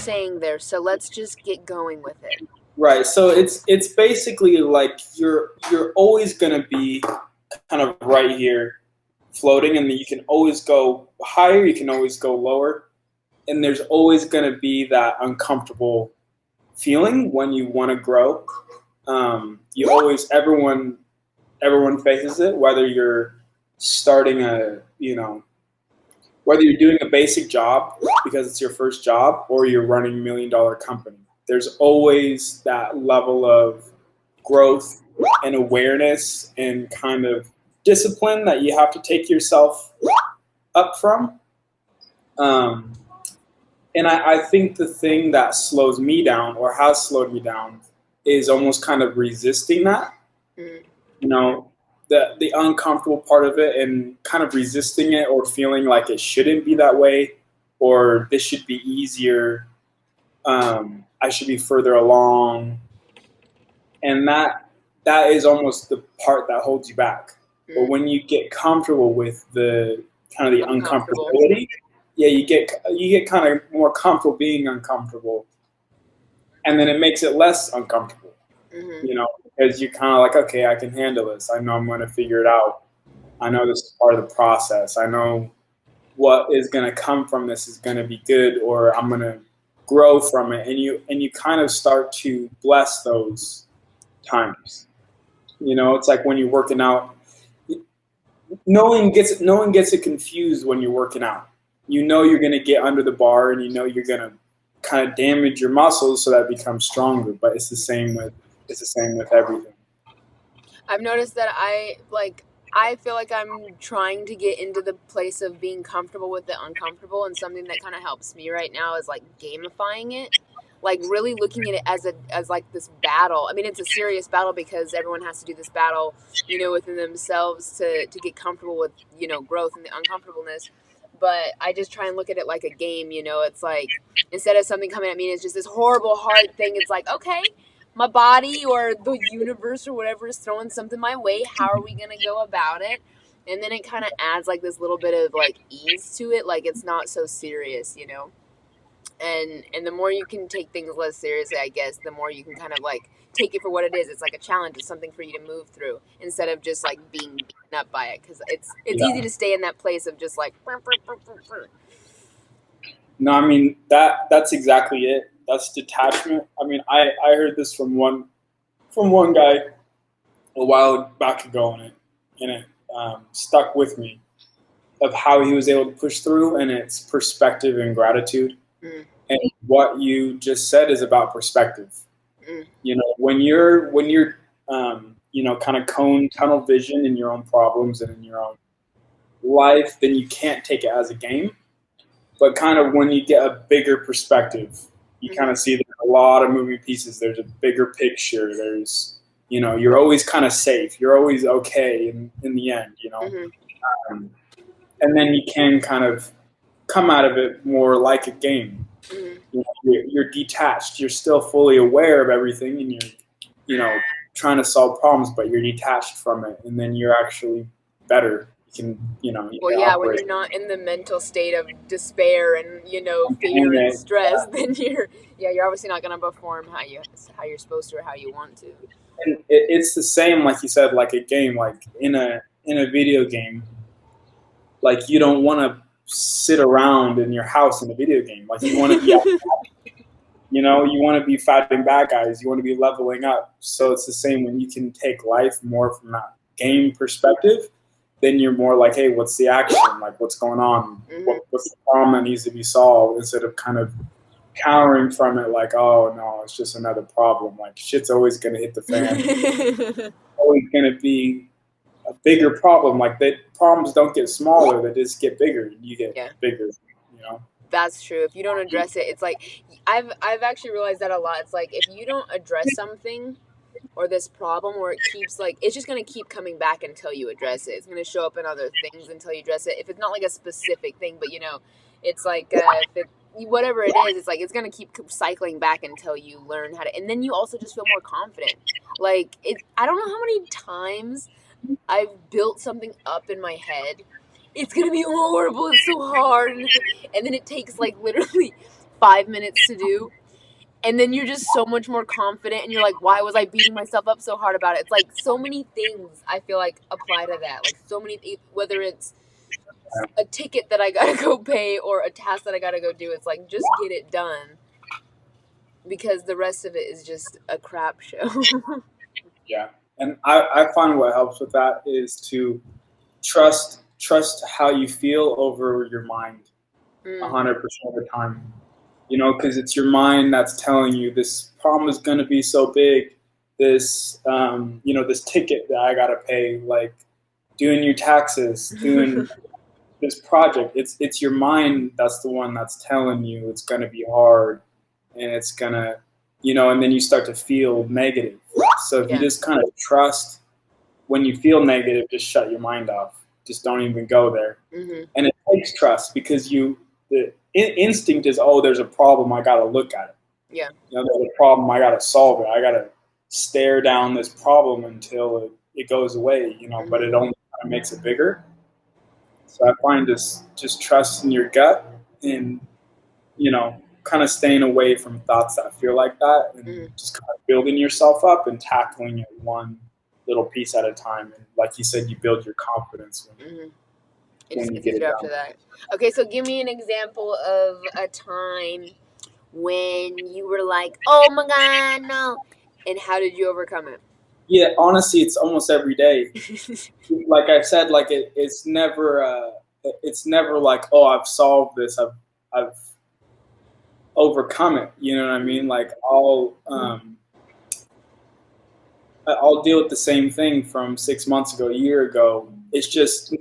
saying there, so let's just get going with it. Right. So it's basically like you're always gonna be kind of right here floating, and you can always go higher, you can always go lower, and there's always gonna be that uncomfortable feeling when you want to grow. You always everyone faces it, whether you're starting whether you're doing a basic job because it's your first job or you're running $1 million company. There's always that level of growth and awareness and kind of discipline that you have to take yourself up from. Um, and I think the thing that slows me down or has slowed me down is almost kind of resisting that, Mm. you know, the uncomfortable part of it and kind of resisting it or feeling like it shouldn't be that way or this should be easier. I should be further along. And that is almost the part that holds you back. But Mm. when you get comfortable with the kind of the Uncomfortable. uncomfortability, yeah, you get kind of more comfortable being uncomfortable, and then it makes it less uncomfortable, Hmm. because you're kind of like, okay, I can handle this. I know I'm going to figure it out. I know this is part of the process. I know what is going to come from this is going to be good, or I'm going to grow from it, and you kind of start to bless those times. It's like when you're working out. No one gets it confused when you're working out. You're going to get under the bar, and you're going to kind of damage your muscles so that it becomes stronger. But it's the same with everything. I've noticed that I feel like I'm trying to get into the place of being comfortable with the uncomfortable, and something that kind of helps me right now is like gamifying it. Like really looking at it as like this battle. I mean, it's a serious battle because everyone has to do this battle, within themselves to get comfortable with, growth and the uncomfortableness. But I just try and look at it like a game, It's like instead of something coming at me and it's just this horrible hard thing, it's like, okay, my body or the universe or whatever is throwing something my way. How are we gonna go about it? And then it kind of adds like this little bit of like ease to it, like it's not so serious. And the more you can take things less seriously, I guess, the more you can kind of like take it for what it is. It's like a challenge. It's something for you to move through instead of just like being beaten up by it, because it's easy Yeah. to stay in that place of just like. No, I mean that's exactly it. That's detachment. I mean, I heard this from one guy a while back ago, and it stuck with me of how he was able to push through, and it's perspective and gratitude. Mm, And what you just said is about perspective. mm, When you're kind of cone tunnel vision in your own problems and in your own life, then you can't take it as a game. But kind of when you get a bigger perspective, you kind mm-hmm, of see there's a lot of moving pieces. There's a bigger picture. You're always kind of safe. You're always okay in the end. mm-hmm, Um, and then you can kind of come out of it more like a game. mm-hmm. You're detached. You're still fully aware of everything, and you're trying to solve problems, but you're detached from it, and then you're actually better. You Well, can yeah, when operate. you're not in the mental state of despair and fear And and it, stress, then you're obviously not gonna perform how you're supposed to or how you want to. it's the same, like you said, like a game, like in a video game. Like you don't want to sit around in your house in a video game. Like you want to be out. You want to be fighting bad guys. You want to be leveling up. So it's the same when you can take life more from that game perspective. Then you're more like, hey, what's the action? Like, what's going on? Hmm. What's the problem that needs to be solved? Instead of kind of cowering from it, like, oh no, it's just another problem. Like, shit's always going to hit the fan. Always going to be a bigger problem. Like, the problems don't get smaller; they just get bigger. You get Yeah. bigger. You know. That's true. If you don't address it, it's like I've actually realized that a lot. It's like if you don't address something or this problem, or it keeps like it's just gonna keep coming back until you address it. It's gonna show up in other things until you address it. If it's not like a specific thing, but it's like if it whatever it is, it's like it's gonna keep cycling back until you learn how to. And then you also just feel more confident. Like it. I don't know how many times I've built something up in my head. It's gonna be horrible. It's so hard, and then it takes like literally 5 minutes to do. And then you're just so much more confident and you're like, why was I beating myself up so hard about it? It's like so many things I feel like apply to that. Like so many, whether it's a ticket that I gotta go pay or a task that I gotta go do, it's like, just get it done. Because the rest of it is just a crap show. Yeah. And I find what helps with that is to trust how you feel over your mind 100% of the time. You know, because it's your mind that's telling you this problem is going to be so big. This, this ticket that I got to pay, like doing your taxes, doing this project. It's your mind that's the one that's telling you it's going to be hard, and it's gonna, and then you start to feel negative. So if you just kind of trust when you feel negative, just shut your mind off. Just don't even go there. And it takes trust because the instinct is, oh, there's a problem, I got to look at it. Yeah. There's a problem, I got to solve it. I got to stare down this problem until it goes away, but it only kind of makes it bigger. So I find just trust in your gut and, kind of staying away from thoughts that feel like that and just kind of building yourself up and tackling it one little piece at a time. And like you said, you build your confidence when you get it done. After that. Okay, so give me an example of a time when you were like, oh my God, no. And how did you overcome it? Yeah, honestly, it's almost every day. Like I said, like it's never like, oh, I've solved this. I've overcome it. You know what I mean? Like I'll deal with the same thing from 6 months ago, a year ago. It's just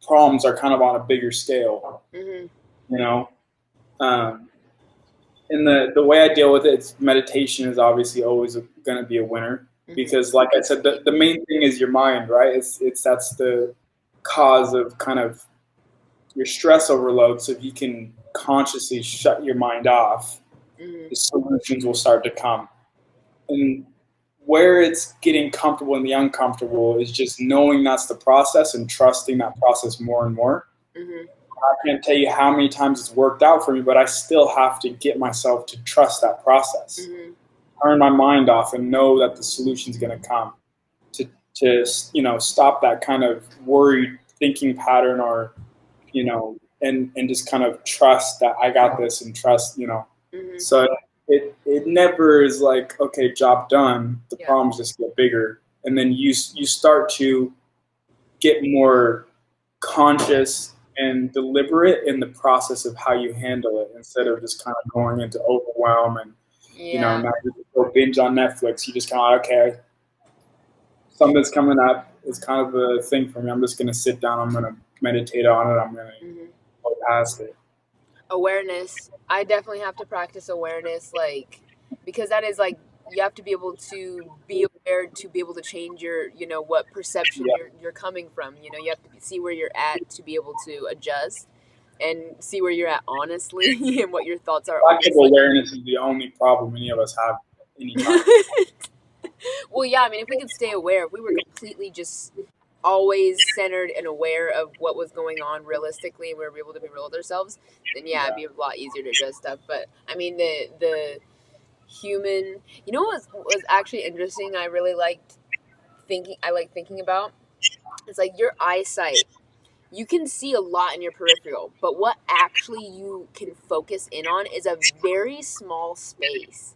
problems are kind of on a bigger scale, and the way I deal with it, meditation is obviously always going to be a winner because, like I said, the main thing is your mind, right? That's the cause of kind of your stress overload. So if you can consciously shut your mind off, the solutions will start to come. And where it's getting comfortable in the uncomfortable is just knowing that's the process and trusting that process more and more. I can't tell you how many times it's worked out for me, but I still have to get myself to trust that process. Turn my mind off and know that the solution's going to come. To stop that kind of worried thinking pattern, or and just kind of trust that I got this and trust. So it never is like, okay, job done. The problems just get bigger, and then you start to get more conscious and deliberate in the process of how you handle it, instead of just kind of going into overwhelm and now you go binge on Netflix. You just kind of, okay, something's coming up. It's kind of a thing for me. I'm just gonna sit down. I'm gonna meditate on it. I'm gonna go past it. Awareness. I definitely have to practice awareness, like, because that is like, you have to be able to be aware to be able to change your, what perception you're coming from. You have to see where you're at to be able to adjust and see where you're at honestly and what your thoughts are. Lack of awareness is the only problem any of us have anytime. Well, yeah, I mean, if we could stay aware, if we were completely just always centered and aware of what was going on realistically, and we were able to be real with ourselves, then it'd be a lot easier to adjust stuff. But I mean, the human, what was actually interesting, I really liked thinking about, it's like your eyesight. You can see a lot in your peripheral, but what actually you can focus in on is a very small space.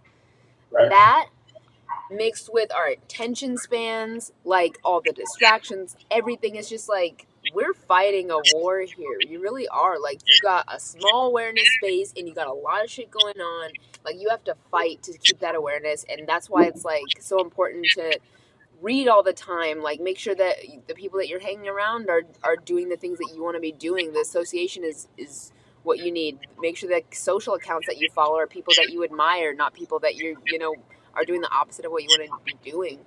Right. That mixed with our attention spans, like all the distractions, everything is just like, we're fighting a war here. You really are. Like, you got a small awareness space and you got a lot of shit going on. Like, you have to fight to keep that awareness, and that's why it's like so important to read all the time. Like, make sure that the people that you're hanging around are doing the things that you want to be doing. The association is what you need. Make sure that social accounts that you follow are people that you admire, not people that you are doing the opposite of what you want to be doing,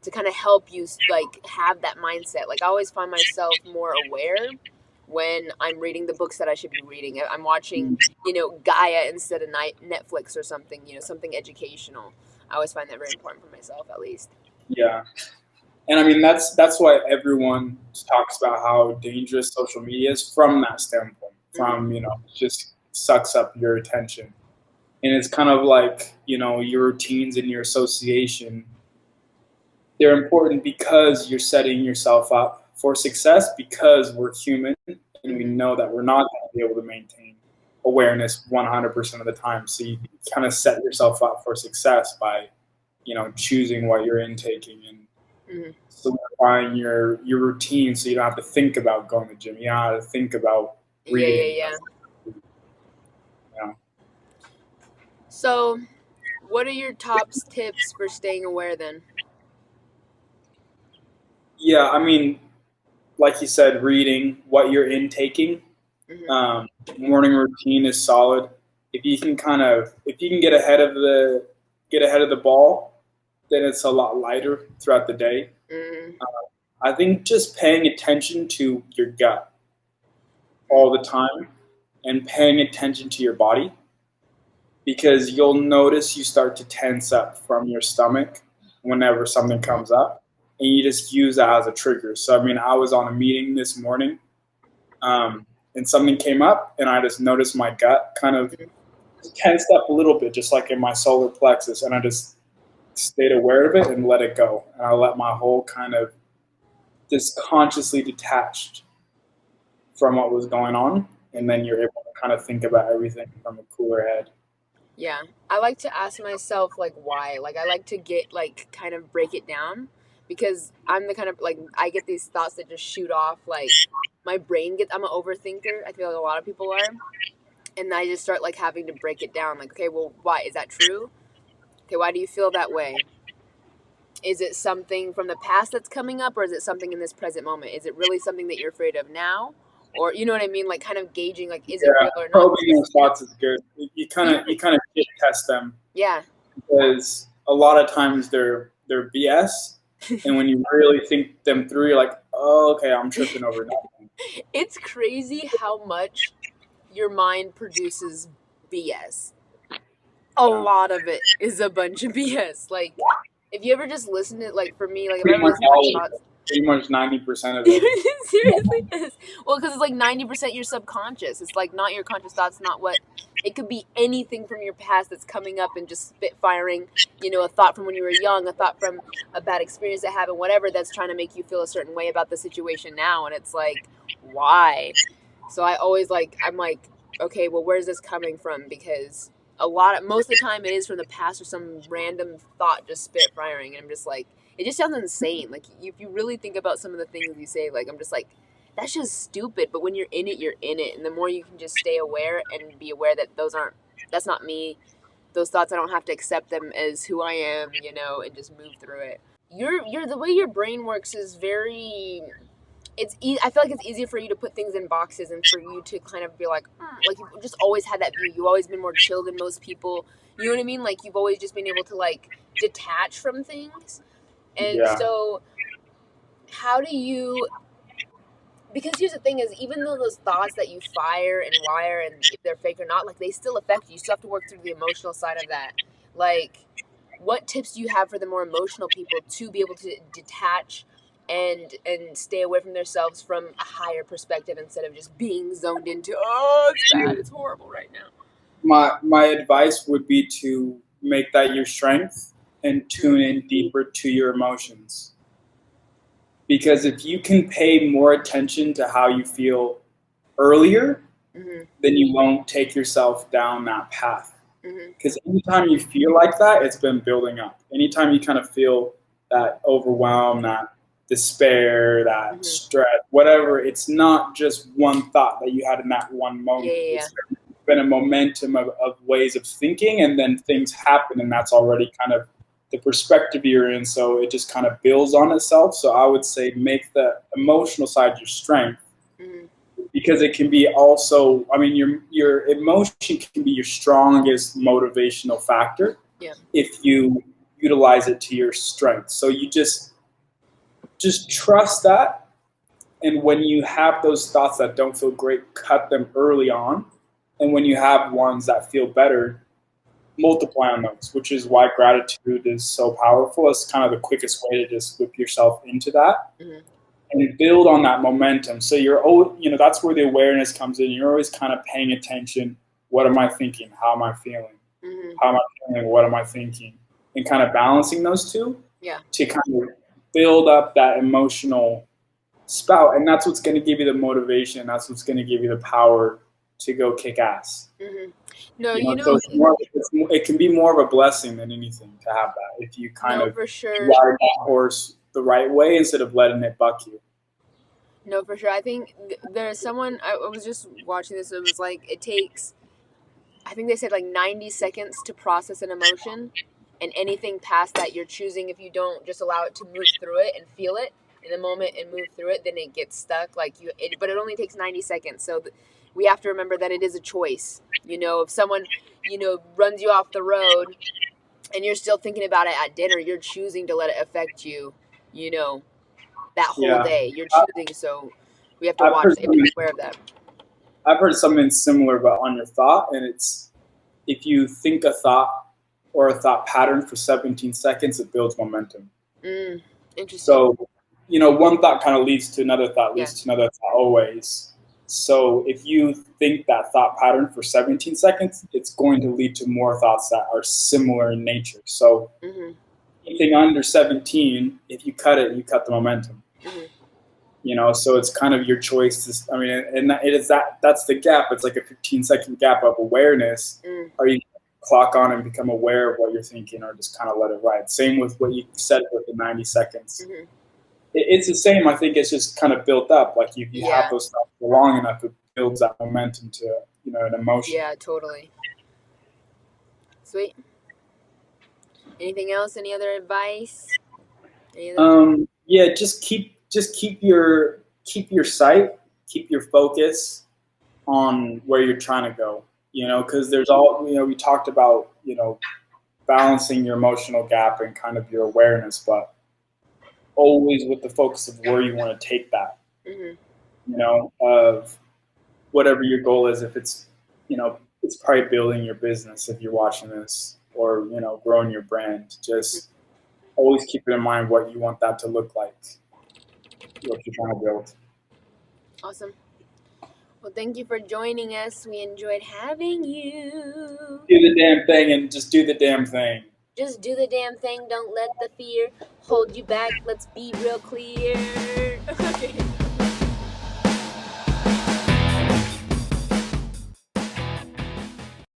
to kind of help you like have that mindset. Like, I always find myself more aware when I'm reading the books that I should be reading. I'm watching, Gaia instead of Netflix or something, something educational. I always find that very important for myself, at least. Yeah. And I mean, that's why everyone talks about how dangerous social media is from that standpoint, from, just sucks up your attention. And it's kind of like, your routines and your association. They're important because you're setting yourself up for success, because we're human and we know that we're not going to be able to maintain awareness 100% of the time. So you kind of set yourself up for success by, choosing what you're intaking and solidifying your routine, so you don't have to think about going to the gym. You don't have to think about reading. Yeah. Yeah. So, what are your top tips for staying aware then? Yeah, I mean, like you said, reading what you're intaking. Morning routine is solid. If you can get ahead of the ball, then it's a lot lighter throughout the day. I think just paying attention to your gut all the time and paying attention to your body, because you'll notice you start to tense up from your stomach whenever something comes up, and you just use that as a trigger. So, I mean, I was on a meeting this morning, and something came up, and I just noticed my gut kind of tensed up a little bit, just like in my solar plexus, and I just stayed aware of it and let it go. And I let my whole kind of just consciously detached from what was going on, and then you're able to kind of think about everything from a cooler head. Yeah, I like to ask myself like why. Like I like to get like kind of break it down, because I'm the kind of like I get these thoughts that just shoot off. Like my brain gets. I'm an overthinker. I feel like a lot of people are, and I just start like having to break it down. Like, okay, well, why is that true? Okay, why do you feel that way? Is it something from the past that's coming up, or is it something in this present moment? Is it really something that you're afraid of now? Or you know what I mean? Like kind of gauging, like, is it real or not? Probing those thoughts is good. You kind of test them. Yeah. Because a lot of times they're BS, and when you really think them through, you're like, oh, okay, I'm tripping over nothing. It's crazy how much your mind produces BS. A lot of it is a bunch of BS. Like, if you ever just listen to, like, for me, like, if I ever listen to my thoughts, pretty much 90% of it. Seriously is. Well, because it's like 90% your subconscious. It's like not your conscious thoughts, not what. It could be anything from your past that's coming up and just spit firing, a thought from when you were young, a thought from a bad experience that happened, whatever, that's trying to make you feel a certain way about the situation now. And it's like, why? So I always I'm like, okay, well, where's this coming from? Because most of the time it is from the past or some random thought just spit firing. And I'm just like, it just sounds insane. Like, if you really think about some of the things you say, like, I'm just like, that's just stupid. But when you're in it, you're in it. And the more you can just stay aware and be aware that that's not me. Those thoughts, I don't have to accept them as who I am, and just move through it. The way your brain works is very, I feel like it's easier for you to put things in boxes and for you to kind of be like you've just always had that view. You've always been more chill than most people. You know what I mean? Like, you've always just been able to, like, detach from things. And so, how do you? Because here's the thing: is even though those thoughts that you fire and wire, and if they're fake or not, like, they still affect you. You still have to work through the emotional side of that. Like, what tips do you have for the more emotional people to be able to detach and stay away from themselves from a higher perspective instead of just being zoned into, oh, it's bad, it's horrible right now? My advice would be to make that your strength and tune in deeper to your emotions. Because if you can pay more attention to how you feel earlier, then you won't take yourself down that path. Because anytime you feel like that, it's been building up. Anytime you kind of feel that overwhelm, that despair, that stress, whatever, it's not just one thought that you had in that one moment. Yeah. It's been a momentum of ways of thinking, and then things happen, and that's already kind of the perspective you're in, so it just kind of builds on itself. So I would say make the emotional side your strength, because it can be also, I mean, your emotion can be your strongest motivational factor if you utilize it to your strength. So you just trust that, and when you have those thoughts that don't feel great, cut them early on, and when you have ones that feel better, multiply on those, which is why gratitude is so powerful. It's kind of the quickest way to just whip yourself into that and build on that momentum. So that's where the awareness comes in. You're always kind of paying attention. What am I thinking? How am I feeling? Mm-hmm. How am I feeling? What am I thinking? And kind of balancing those two Yeah. to kind of build up that emotional spout. And that's what's going to give you the motivation. That's what's going to give you the power to go kick ass. Mm-hmm. No, You know, so it can be more of a blessing than anything to have that if you kind no, of for sure. ride that horse the right way instead of letting it buck you. No, for sure. I think there's someone, I was just watching this. It was like, it takes, I think they said like 90 seconds to process an emotion. And anything past that, you're choosing. If you don't just allow it to move through it and feel it in the moment and move through it, then it gets stuck. But it only takes 90 seconds. So we have to remember that it is a choice. You know, if someone, runs you off the road and you're still thinking about it at dinner, you're choosing to let it affect you, that whole Yeah. day. You're choosing. So we have to I've watch heard and be aware of that. I've heard something similar, but on your thought, and it's if you think a thought or a thought pattern for 17 seconds, it builds momentum. Interesting. So, one thought kind of leads to another thought, Yeah. leads to another thought always. So if you think that thought pattern for 17 seconds, it's going to lead to more thoughts that are similar in nature. So Mm-hmm. anything under 17, if you cut it, you cut the momentum. Mm-hmm. So it's kind of your choice to, and it is that's the gap. It's like a 15-second gap of awareness. Are you clock on and become aware of what you're thinking, or just kind of let it ride? Same with what you said with the 90 seconds. Mm-hmm. It's the same. I think it's just kind of built up. Like you have those thoughts for long enough, it builds that momentum to, an emotion. Yeah, totally. Sweet. Anything else? Any other advice? Yeah, just keep your sight, keep your focus on where you're trying to go. Because there's we talked about balancing your emotional gap and kind of your awareness, but always with the focus of where you want to take that. Mm-hmm. Of whatever your goal is. If it's it's probably building your business if you're watching this, or growing your brand. Just always keep in mind what you want that to look like, what you're trying to build. Awesome. Well, thank you for joining us. We enjoyed having you. Do the damn thing and just do the damn thing. Just do the damn thing. Don't let the fear hold you back. Let's be real clear. Okay.